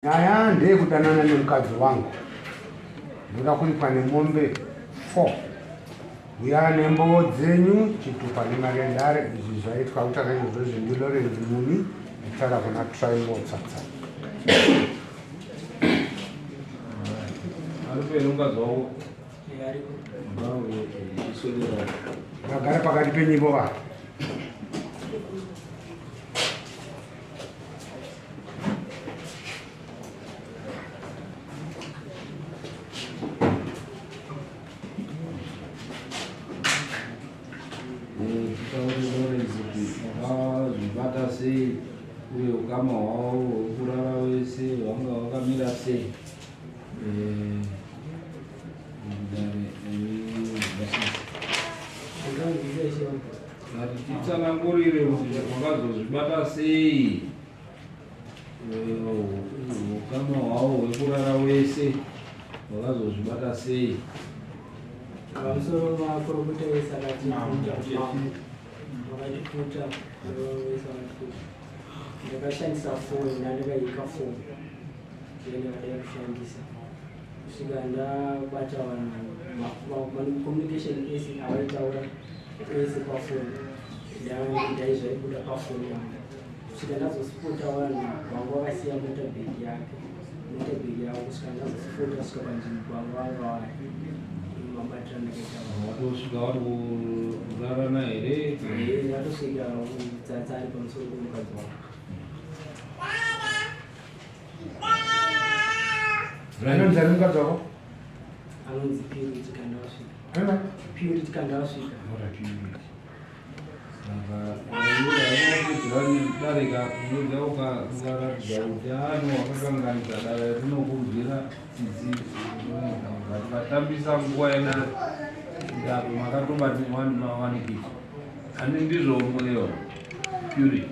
Nyaya ndeyekudanana nemukadzi wangu. Ndoda kulipa nemombe 4. Uya nembowo dzenyu chitupa nemagendare. Izvi zvaitwa kuti akaizvozvo ndilorenzi muni itara kuna triangle tsatsa. Vagara pakati penyimbo va. Kama wao kurara wese wanga wakamira sei titsanangurire kuti wakazozvibata sei ukama hwavo hwekurara wese wakazozvibata sei. Pamusoro makorokota wese akatifuta ndakashandisa foni ndandakaika foni ndandakadai kushandisa kusvika ndabata vanhu communication ese avaitaura ese pafoni ndaizvaibuda pafoni yangu kusvika ndazosipota vanhu vangu vakasiya motabhegi yake motabhegi yavo kusvika ndazosipota kusvika panzvimbo vangu vanga vari mabatira ndakaita watosvika vari kurarana here ndatosvika dzatsari pamusoro pemukadzi wangu. Anonzi ari mukadzi wako? Anonzi Purity kana wasvika. Purity kana wasvika. Darika kunoda ukaratidza kuti ano wakakanganisa dare rinokurudzira tsitsi vatambisa nguva yenare ndapo makatobati mawanikiti ani ndizvo munewa Purity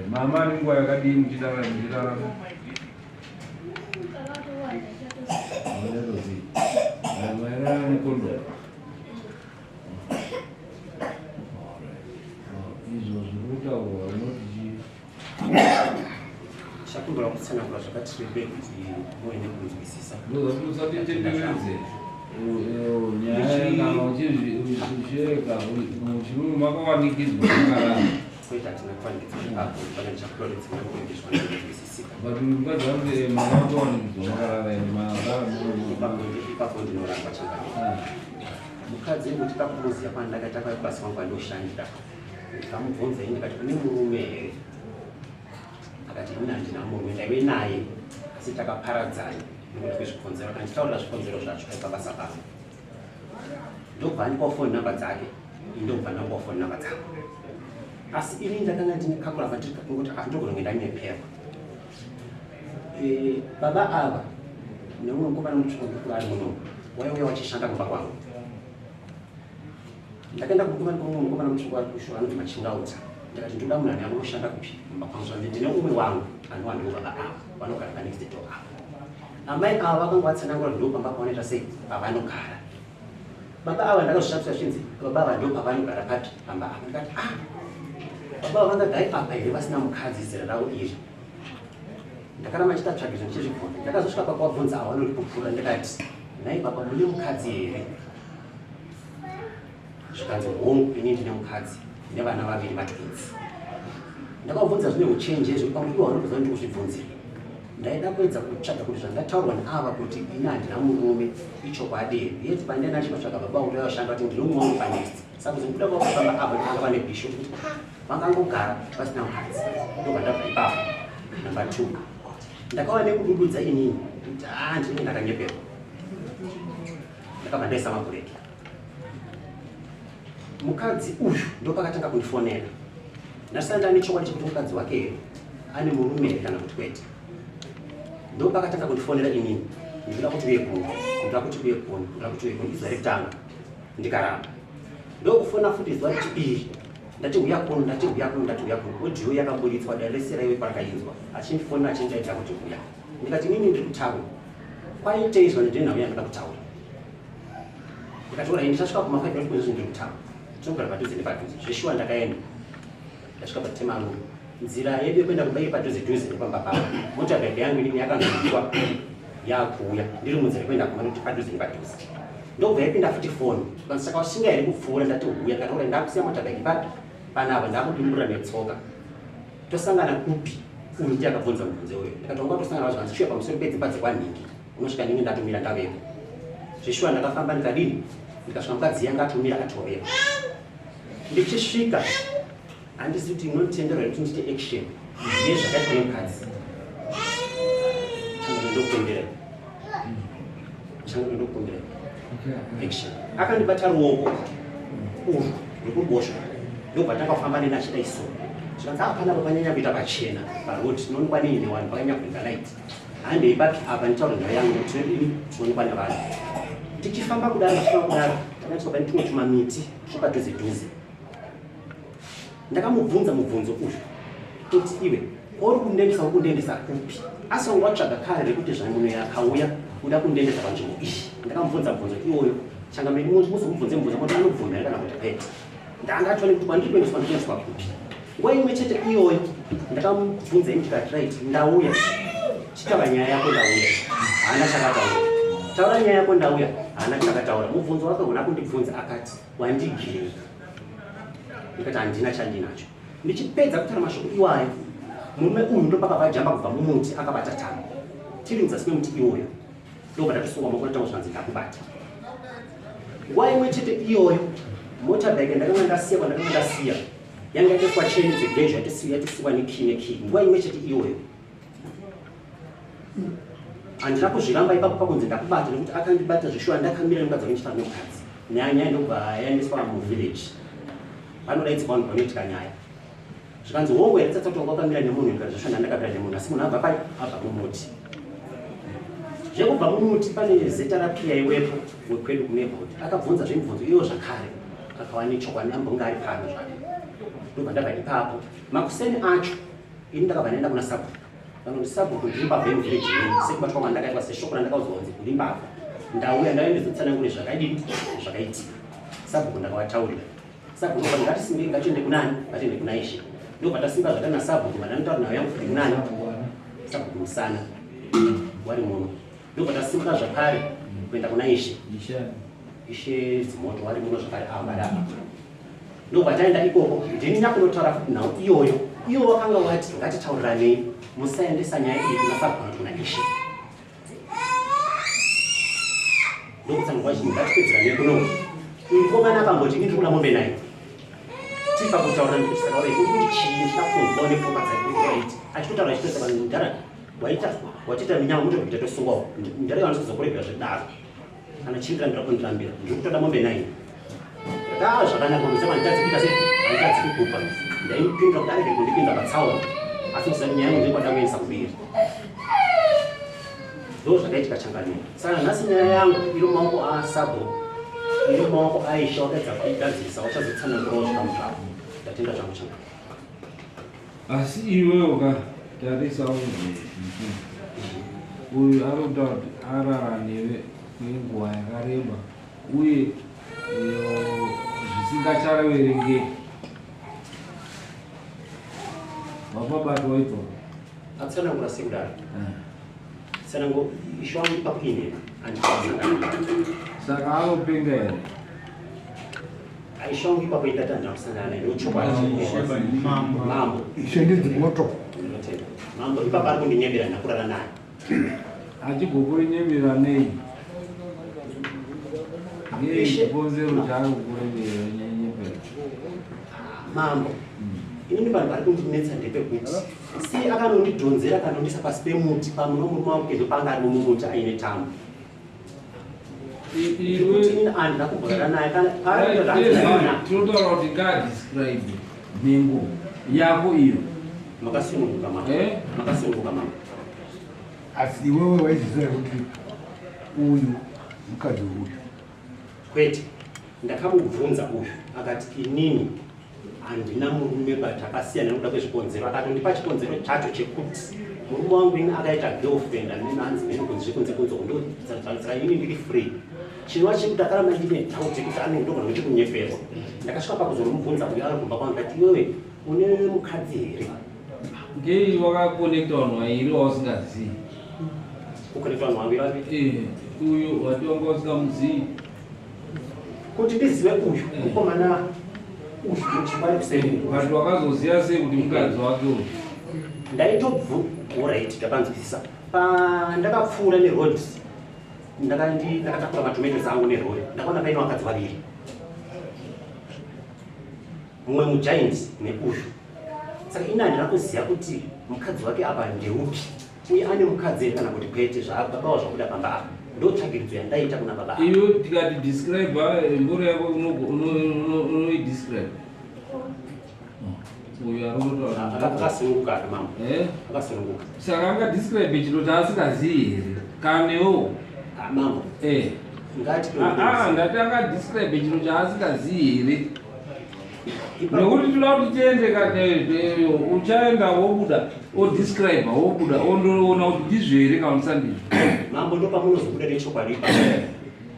mama ari nguva yakadii muchirarama maererano nekondo izvo zvirikutaurwa unoti chakumbura kutsanangura zvakati rebei kuti muende kunzwisisa ndozvatisatitenderedze nyaya kana uchizvisheka muchirungu makawanikidzwa makarara koita tinakwanidza apo pane chakuloredza kuendeswa ndinozwisisika but mukadzi wangu makawanikidzwa makarara ipapo ndinoramba changani mukadzi kuti pakumuziya kwandakaita kwaikwasi wangu andoshandira ndikamubvunza ndikati kune murume here akati ina ndina murume ndaive naye asi takaparadzana nekuti kwezvikonzero kanditaurira zvikonzero zvacho aipabasa pangu ndobva ndipa foni namba dzake indobva ndambowa foni namba dzangu asi ini ndakanga ndine kakura kuti handogona kuenda nepepa baba ava neumwe mukomana mutsvuku ari muno waiuya wachishanda kumba kwangu ndakaenda mukomana mutsvuku ari kushora anoti machingauta ndakati ndoda munhu ane anoshanda kupi kumba kwangu zvanzi ndine umwe wangu anowandiwo baba ava vanogara panext door ava amai ava vakanga vatsanangura ndo pamba pavanoita sei pavanogara baba ava ndakazvishavisa zvinzi baba ava ndo pavanogara papi pamba ava ndikati baba ava vangagari apa here vasina mukadzi zera ravo iri ndakaramba chitatsvaga zvinhu chezvibvunza ndakazosvika pakwabvunza ava vanotipupura ndikati nai baba mune mukadzi here zvikanzi hongu ini ndine mukadzi nevana vaviri vatwins ndakabvunza zvine uchenjezvo pamuiwa vanobvunza kuti kuzvibvunzira ndaida kuedza kutsvaga kuti zvandataurwa neava kuti ini handina murume ichokwadi here yeti pandaenda chinotsvaga baba kuti vashanda kuti ndine mumwe wangu panext saka zikuda kwakufamba ava ndikanga vane bhisho kuti vangangogara vasina mukadzi ndobva ndabva ipapo. Namba 2 ndakaona nekudududza inini kuti ndinenge ndakanyeperwa ndakabva ndaisa mabhureki. Mukadzi uyu ndopakatanga kundifonera ndasina ndane chokwadi chekuti mukadzi wake ane murume kana kuti kwete ndopakatanga kundifonera inini ndikuda kuti uye kuno ndikuda kuti uye kuno ndikuda kuti uye kuno izuva rekutanga ndikaramba ndokufona futi izuva rechipiri ndati uya kuno ndati uya kuno ndati uya kuno odiyo yakaburitswa daresera iwe parakainzwa achindifonera achindiita kuti uya ndikati inini ndiri kutaura kwaiteizwa ndina uya ndinoda kutaura ndikati ora ndisasvika kuma 5 ndiri kutaura tinogara padhuze nepadhuze zveshuwa ndakaenda ndasvika paTemaru nzira yedu yekuenda kumba padhuze dhuze nepamba pavo motabheke yangu inini yakangoitwa yakuuya ndiri munzira yekuenda kumba nekuti padhuze nepadhuze ndobva yapinda futi foni saka usinga here kupfuura ndati uya kana uri ndakusiya motabheke panapa ndakudimurira netsoka tosangana kupi uyu ndi akabvunza mubvunze uyo ndikatonga tosangana zvanzi shuya pamusoro pedzimba dzekwanhingi unosvika nini ndatomira ndavepo zveshuwa ndakafamba ndikadini ndikasvika mukadzi yanga atomira atoreva ndichisvika handisi kuti inotenderwa kuti ndiite action nezvakaitwa nemukadzi chandokumbira action akandibata ruoko urwu rwekuruboshwe ndobva takafamba neni achida iso zvikanzi apanapo panyanya kuita pachena parodi tinoonekwa neine vanhu pakanyanya kuita light handeipapi apa nditaura nhau yangu tinodini tinoonekwa nevanhu tichifamba kudaro takatiswa tumwe tumamiti twapadhuze dhuze ndakamubvunza mubvunzo uyu kuti iwe uri kundendesa kundendesa kupi asi wanga watsvaga kare rekuti zvamuno yakauya uda kundendesa panzvimbo iyi ndakamubvunza mubvunzo iwoyo changamuzomubvunze mubvunzo kuti anobvumira kana kuti pete ndangatoni kuti kwandiri kuendeswa ndikuendeswa kupi nguva imwe chete iyoyo ndakamubvunza ndikati right ndauya chitava nyaya yako ndauya haana chakataura taura nyaya yako ndauya haana chakataura mubvunzo wake una kundibvunza akati wandigirei ndikati handina chandinacho ndichipedza kutaura mashoko iwayo murume uyu ndopakabva jamba kubva mumuti akabata tambo tiri mudzasi memuti iwoyo ndobva ndatosunga maoko ndatanga zvanzi ndakubata nguva imwe chete iyoyo motabheke ndakanga ndasiya kwandakanga ndasiya yanga yatoiswa cheni dzegezho yatosiwa nekii nguva imwe chete iyoyo handina kuzviramba ipapo pakunzi ndakubata nekuti akandibata zveshuwa ndakamira nemukadzi wake ndichitaura nemukadzi nyaya ndobva yaendeswa muvillage vanodaidzirwa vanhu vanoitika nyaya zvikanzi hongu here tsatsatonga wakamira nemunhu ndikati zvashanda ndakamira nemunhu asi munhu abva pai abva mumuti zvekubva mumuti pane zeta rapiya iwepo wekwedu kunebhoti akabvunza zvemibvunzo iyo zvakare akawa nechokwadi ambonga ari pano zvake ndobva ndabva ipapo makuseni acho ini ndakabva ndaenda kuna sabhuku vanoti sabhuku ndiri mbabva yemuvillage ino sekubatwa kwandakaitwa seshoko randakaudzwa kunzi ndiri mbabva ndauya ndaendezotsanangure zvakadini zvakaitika sabhuku ndakavataurira sabhuku aa ngatisimbe ngatiende kunani ngatiende kunaIshe ndobva tasimba zvakana sabhuku vandanotaura nayo yangu kuti kunani sabhuku musana wari muno ndobva tasimba zvakare kuenda kunaIshe ishe dzimoto wari muno zvakare avadapa ndobva taenda ikoko ndini nyakunotaura futi nhau iyoyo wakanga wati ngatitaurirane musaendesa nyaya iyi kuna sabhuku kunaIshe ndokutsanirwa chinhu ngatipedzerane kuno mukomana akamboti ini ndiri kuna mombe naye tipa kutaura ndikutisakaura kuti chii chakunzwa nepfungwa dzake achitotaura achitosaka mudhara waita wachita minyama muto kuita tosungwawo mudhara wanozokuregera zvedaro kana chindira ndira kundirambira ndiri kutoda mombe naye zvakanaka musema nditadzipita sei handitadzikukupa ndaipindura kuti arege kundipinza patsaona asi musani nyaya yangu ndikwada kuendesa kubiri ndo zvakaitika changaniro saka nhasi nyaya yangu iri mumaoko asabhuku iri mumaoko aIshe wakaedza kuidadzisa wachazotsanangurawo zvikamu zvavo ndatenda zvangu changu asi iwe ukatarisawo uyu anotaura kuti arara newe kwenguva yakareba uye zvisingachaverengeki wapabatwa ipo atsanangura sekudaro tsanango Ishe wangu ipapo ine handikazangaa saka anopenga here aIshe wangu ipapo indati handina kusangana naye nochokwadi mambo Ishe ndedzimoto mambo ipapo ari kundinyembera ndakurara naye achigokurenyembera nei ngechiponzero chaari kukurembera nyembera mambo inini vanhu vari kundinetsa ndepekuti si akanondidhonzera akandondisa pasi pemuti pamuno murume wangu kezo panga ari mumuti aine tambo kuti ini handina kumborara naye tinotaura kuti ngadescribe nhengo yako iyo makasununguka mama asi iwewe waiziziva kuti uyu mukadzi uyu kwete ndakamubvunza uyu akati inini handina murume batakasiyana nekuda kwezvikonzero akatondipa chikonzero chacho chekuti murume wangu ini akaita girlfriend anenanzi mene kunze ndosaka ini ndiri free chinova chekuti akaramba ndine nhau dzekuti anenge ndogona kuti kunyeperwa ndakasvika pakuzomubvunza uyo ari kumba kwangu kati iwewe une mukadzi here ngei wakakonekta vanhu vairi wausingazivi. Kukonekta vanhu vaviri vapi? Uyu watonga usingamuzivi. Kuti ndizive uyu mukomana uyu muchipari kuseri. Vanhu vakazoziva sei kuti mukadzi wake uyu? Alright, ndapanzwisisa. Ndakapfuura neroads. Ndakatakura matomato angu nerori. Ndakaona paine vakadzi vaviri. Mumwe mugiant neuyu. Saka inani ndakuziva kuti mukadzi wake apa ndeupi. Uye ane mukadzi ere kana kuti kwete zvababa zvakuda pamba apa. Ndotsvagiridzo yandaita kuna baba. Iyo tikati describe mburi yako unoidescribe. Uyu arikutoa akasununguka mama. Akasununguka. Saka angadescribe chiro chaasingazivi here kanewo. Mama. Ngati ndati angadescribe chiro chaasingazivi here. Nekuti toda kuti tiende uchaenda wobuda odescribe wobuda ondoona kuti ndizvo here kana usandizvo. Mambo ndo pamunozobuda nechokwadi.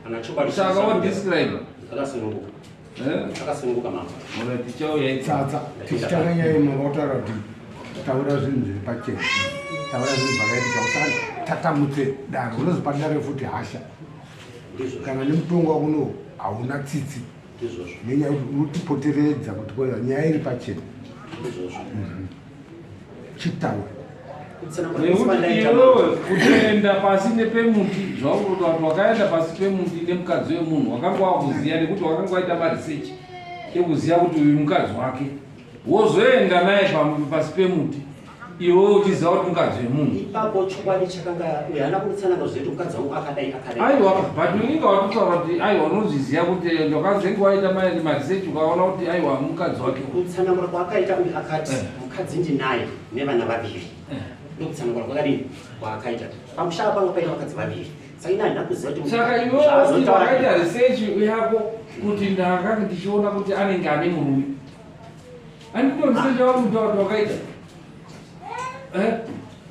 Kana chokwadi saka odescribe. Akasununguka. Akasununguka mama. Mona tichauya tsatsa tichitanganyai mavautaura kuti taura zvinhu zviri pachena. Taura zvinhu zvakaitika usani tatamutse danho unozopa dare futi hasha. Kana nemutongo wako uno hauna tsitsi. Nenyaya kuti urutipoteredza kuti kweza nyaya iri pachena. Chitaura. Nekuti iwewe kutoenda pasi nepemuti zvakuti vanhu vakaenda pasi pemuti nemukadzi wemunhu wakanga wakuziva nekuti wakanga waita marisechi ekuziva kuti uyu mukadzi wake wozoenda naye pasi pemuti iwewe uchiziva kuti mukadzi wemunhu. Ipapo chokwadi chakanga uyana kutsananga zvetu mukadzi wangu akadai. Aiwa but unenge watotaura kuti aiwa unozviziva kuti wakazenge waita marisechi ukaona kuti aiwa mukadzi wake. Kutsanangura kwaakaita uyu akati mukadzi ndinaye nevana vaviri. Ndokutsanangura kwakadini kwaakaita pamushava pangu paina vakadzi vaviri. Saka inani ndakuziva kuti saka iwewe wakaita research yako kuti ndanga ndichiona kuti anenge ane murume. Andito research wako kuti wakaita.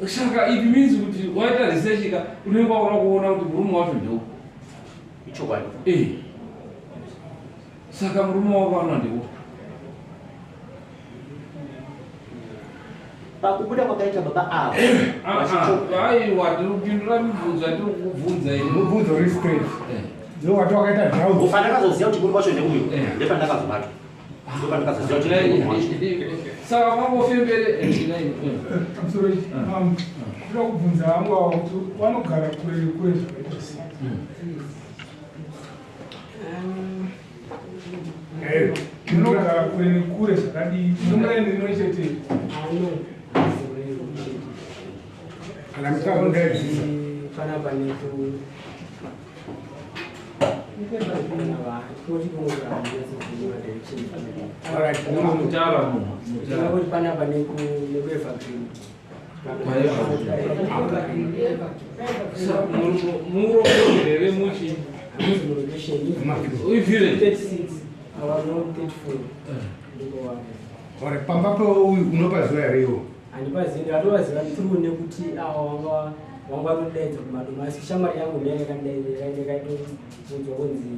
Saka it means kuti waita research ka unenge waona kuona kuti murume wacho ndeupi. Ichokwadi. Saka murume wako ana ndeupi. Pakubuda kwakaita baba avo. Aiwa tirikupindura mibvunzo yatiri kukubvunza iri. Mubvunzo uri straight. Ndiwo wati wakaita dhauti. Ufandakazoziva kuti murume wacho ndeuyu. Ndepandakazobata. Ndopandakazoziva kuti murume wacho. Saka mangofembere. Absolutely. Kuda kubvunza hangu avo kuti vanogara kure kure zvakaita sei. Munogara kure nekure zvakadii. Munomuende rimwe chete. Kana mutauro ndaedzisa. Panapa netu Alright. Mutara munhu. kuti panapa nekuevagrini muroere muchi uivhire 36 awa no 34 Ore pamba peuyu unopaziva here iwo. handipazivi ndatovaziva through nekuti awa wanga vanodaidza kumadomasi shamwari yangu ndakaitomudzwa kunzi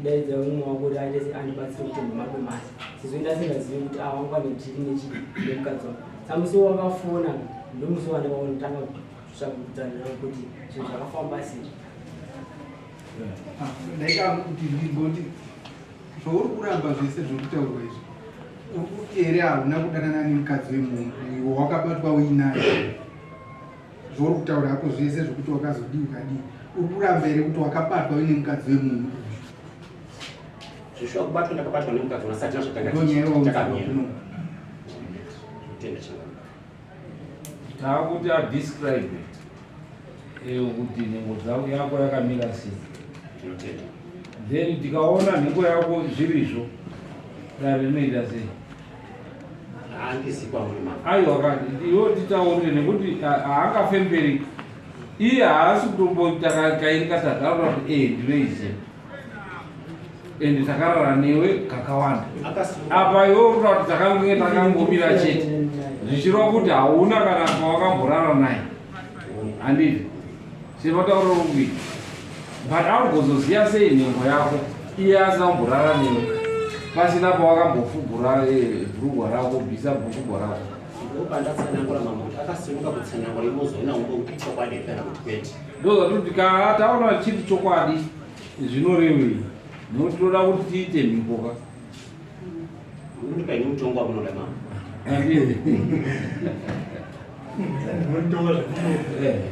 idaidza umwe wako kuti aite andibatsire kutemba madomasi sizvo ndasingazivi kuti wanga nechiri nemukadzi wangu samusi wakafona ndomusi wandakaonotanga kusvakudzana kuti zvinhu zvakafamba sei. Ndaita kuti ndingoti zvouri kuramba zvese zvokutaurwa izvi ukuti here hauna kudanana nemukadzi wemunhu iwo wakabatwa uinaye zvouri kutaura hako zvese zvokuti wakazodii ukadii uri kuramba here kuti wakabatwa uine mukadzi wemunhu Joshua kubatwa ndakabatwa nemukadzi unasati nazvotanga ndonyaiwa taakuti adescribe kuti nhengo dzako yako yakamira sei. Then tikaona nhengo yako zvirizvo dare rinoita sei. Aiwa kati iwo titaurire nekuti haangafembereki iye haasi kutombotakairika tagara kuti ndinoiziva ende takarara newe kakawanda apa iwo kuta kuti takange takangomira chete zvichireva kuti hauna kana pawakamborara naye handiti sematauro rokuita but anogozoziva sei nhengo yako iye asamborara newe pasina pawakambofugura bhurugwa rako bvisa bhurugwa rako ndopandatsanangura mama kuti akasimuka kutsanangura imozoona kuti chokwadi kana kuti kwete. Ndozvatuti taona chiri chokwadi zvinorevei nokuti toda kuti tiite mhipoka kaini mutongo wamunoda mama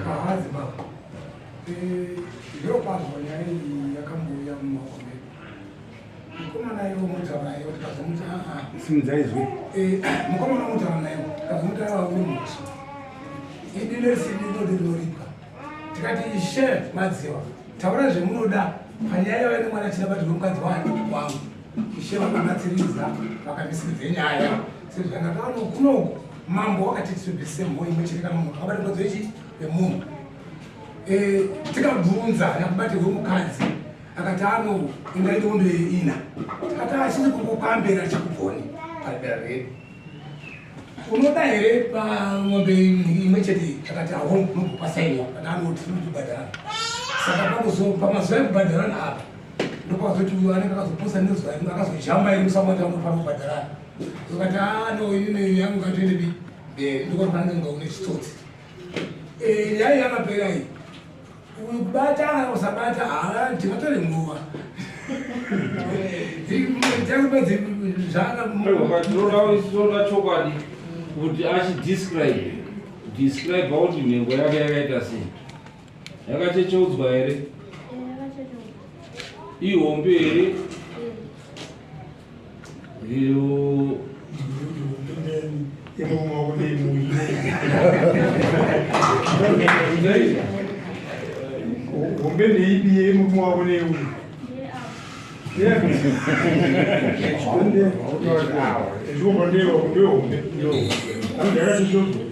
kahazi baba zvirokwazvo nyaya iyi yakambouya mumaoko medu mukomana ivo mutaura naye tikazomuti simudzaizwe mukomana mutaura naye tikazomuti ave muti idi nesimbi inodi rinoripwa tikati ishe madziwa taura zvemunoda panyaya yava nemwana chinabatirwe mukadzi wangu ishe vakanatsiridza vakamisikidze nyaya sezvakataano kunoku mambo wakati tisvibvise mhoi imwecherekana munhu akabata mukadzi wechi wemunhu tikabvunza nakubatirwe mukadzi akati ano ingaite mombe ina tikati achiri kungopambera chakugoni padera redu unoda here pamombe imwe chete akati hawo nokupasainiwa kana anoti tinotibhadharana saka pamazuva ekubhadharana apa ndopazoti uyu anenge akazoposa nezuva rimwe akazojamba iri musamata unofana kubhadharana ukati ano inini yangu ngatoende ndikofananga une chitsotsi nyaya yakapera iyi kubata usabata tingatore nguva tinoda chokwadi kuti achidescribe kuti nhengo yake yakaita sei yakachecheudzwa here ihombe here iyo hombe ndeibiye murume wako neuyu chikomba ndehombe andakachichodzwa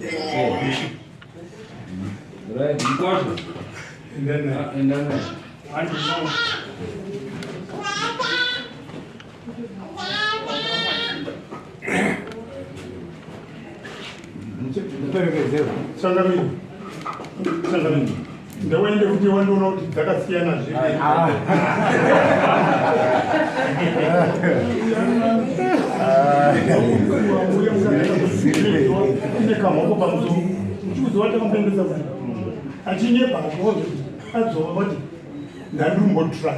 ndikwacho endana tsangamini ndawaende kuti wandiona kuti dzakasiyana zvine kamhoko pamusoro uchiudziwa takamupembesa kuti achinyepa akozo adzova kuti ndandirumbotry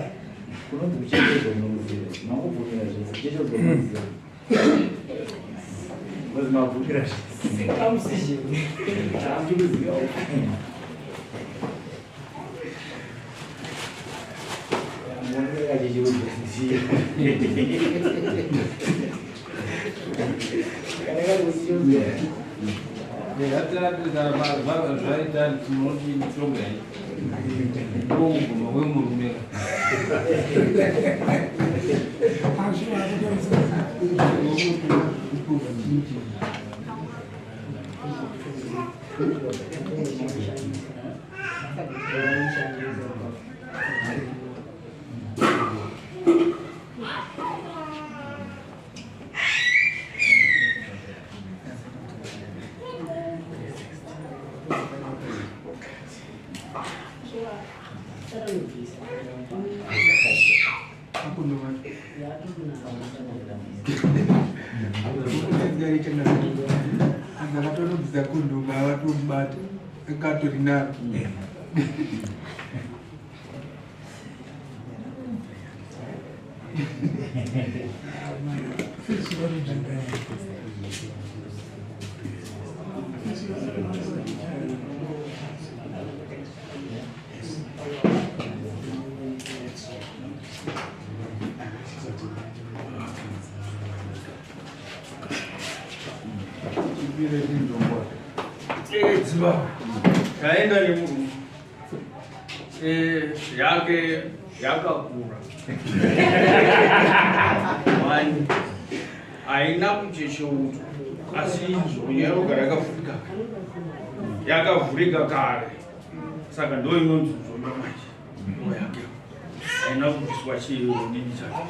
zvaita tinoti mitombo ndoguma wemurume Ndakatobvisa kunduma vatomubata akatori naro dziva yaenda nemurume yake yakakura mani haina kuchecheuta asi nzoni yarogara yakavhurika kare saka ndo inonzi nzoni manje ndo yake haina kubviswa chidini chake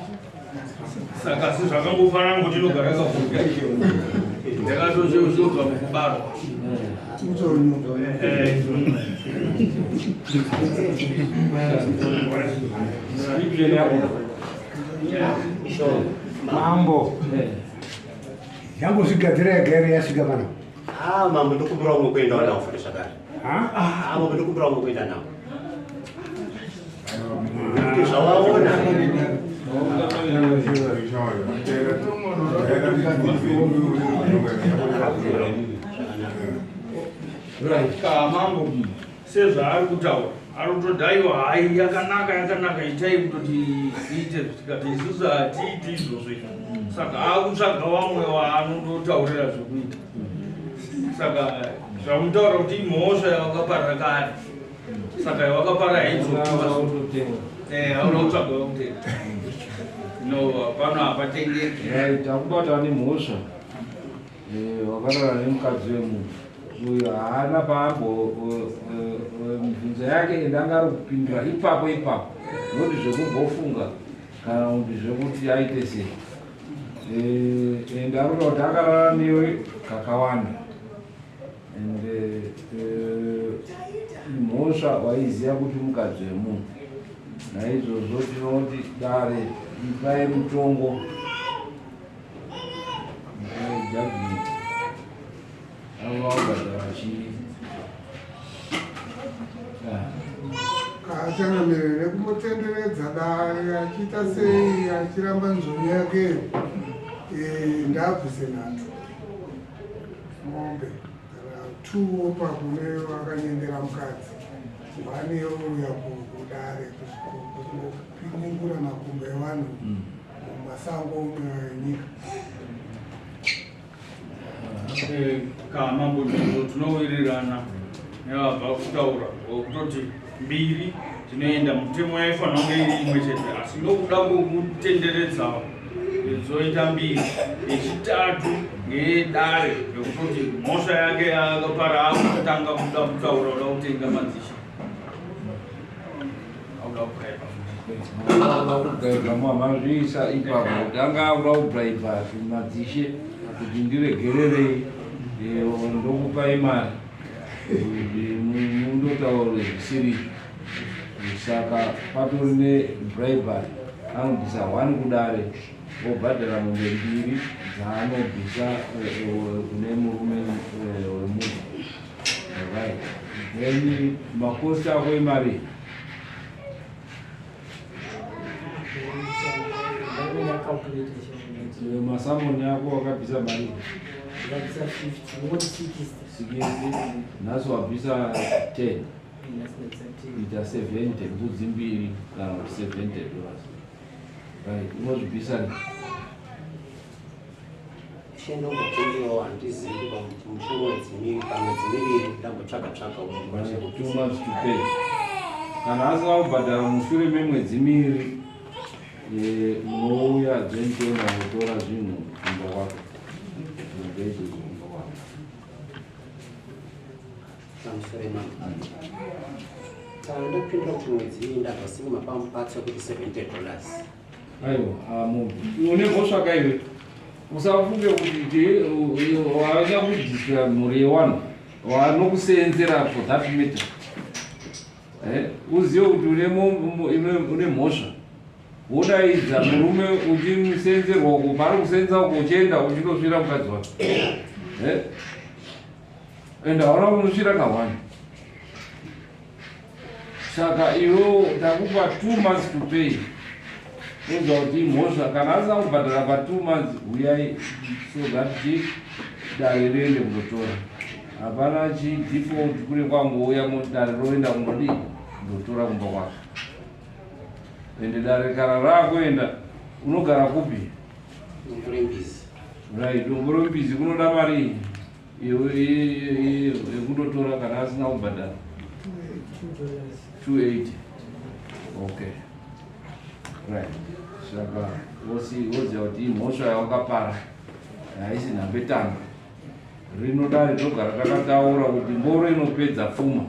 saka si zvakangofanana kuti inogara yakavhurika ndakatozveuzobva mukubarwa mambo yangu zvigadzira yega here yasvika pano mambo ndokubura umwe kuenda nawo futi zvakare. Mambo ndokubura umwe kuenda nawo. Kuti zvawaona. Mambo sezvaari kutaura ari kutodhaiwa hai yakanaka itai kutoti iite tikati isusu hatiiti izvozvo izvo saka akutsvaga vamwe vaanondotaurira zvokuita saka zvamutaura kuti imhosva yavakaparira kare saka yavakaparira haizoauda kutsvaga vakutenga no pano hapatengeki takubata nemhosva wakarara nemukadzi wemunhu uyo haana paambo mibvunzo yake ende angari kupindura ipapo noti zvekumbofunga kana kuti zvekuti aite sei ende arikuda kuti akarara newe kakawanda ende mhosva waiziva kuti mukadzi wemunhu naizvozvo tinoti dare ipai mutongo judgment kaachangamirire kumbotenderedza dare achiita sei achiramba nzvoni yakeyo ndabvise nato mombe kana tuwo pakune vakanyengera mukadzi vaneyo uya kudare kupiningura makumbo evanhu mumasango enyika. Kamambo tinowirirana nevabva kutaura wokutoti mbiri tinoenda mutemo yaifanira kunge iri imwe chete asi nokuda kwokutenderedza zoita mbiri yechitatu ngeyedare yokutoti mhosva yake yakapara akutanga kuda kutaura uda kutenga madzishe auda kugaibva mamazviisa ipapo kuti anga auda kugaibva madzishe kuti ndiregererei ndokupai mari mundotaure zvisiri saka patori nebribery anobvisa 1 kudare obhadhara mombe 2 dzaanobvisa kune murume wemunhu then makosti ako emari masamoni ako wakabvisa mari 60 nhasi wabvisa 10 ita 70 mbudzi mbiri kana kuti $70 right unozvibvisa shendombokundiwo handizivi pamusoro pamwedzi miviri ndambotsvaga 2 months to pay kana asina kubhadhara mushure memwedzi miviri unouya dzentena kutora zvinhu kumba kwako kumba kwako pamusoro kana ndopindura kuti mwedzi iyi ndabvasinga mapamupatsa kuti $70. aiwa une mhosva kaiwe usafunge kuti wavanyakudzidzira mhuri yewanu wanokuseenzera for that matter uzive kuti une mhosva wodaidza murume uchimusenzerwa uko pari kusenza uko uchienda uchindosvira mukadzi wake ende hauna kunosvira kahwani saka iwo takupa 2 months to pay uza kuti mhosva kana asina kubhadhara pa 2 months uyai so that dare riende kundotora hapana chidefault kuri kwangouya dare roenda kundodi kundotora kumba kwako ende dare kana rakuenda unogara kupi right domborombizi kunoda mari yekundotora kana asina kubhadhara $280 okay right saka woziva kuti imhosva yawakapara haisi nhambetanga rinodare togara takataura kuti mboro inopedza pfuma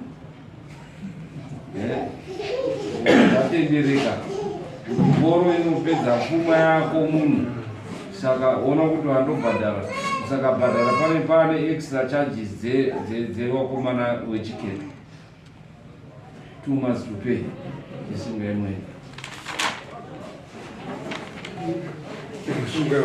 tatendereka kuti mboro inopedza pfuma yako munhu saka ona kuti wandobhadhara saka bhadhara pane extra charges dzewakomana wechikete 2 months to pay isinga imweni Sunga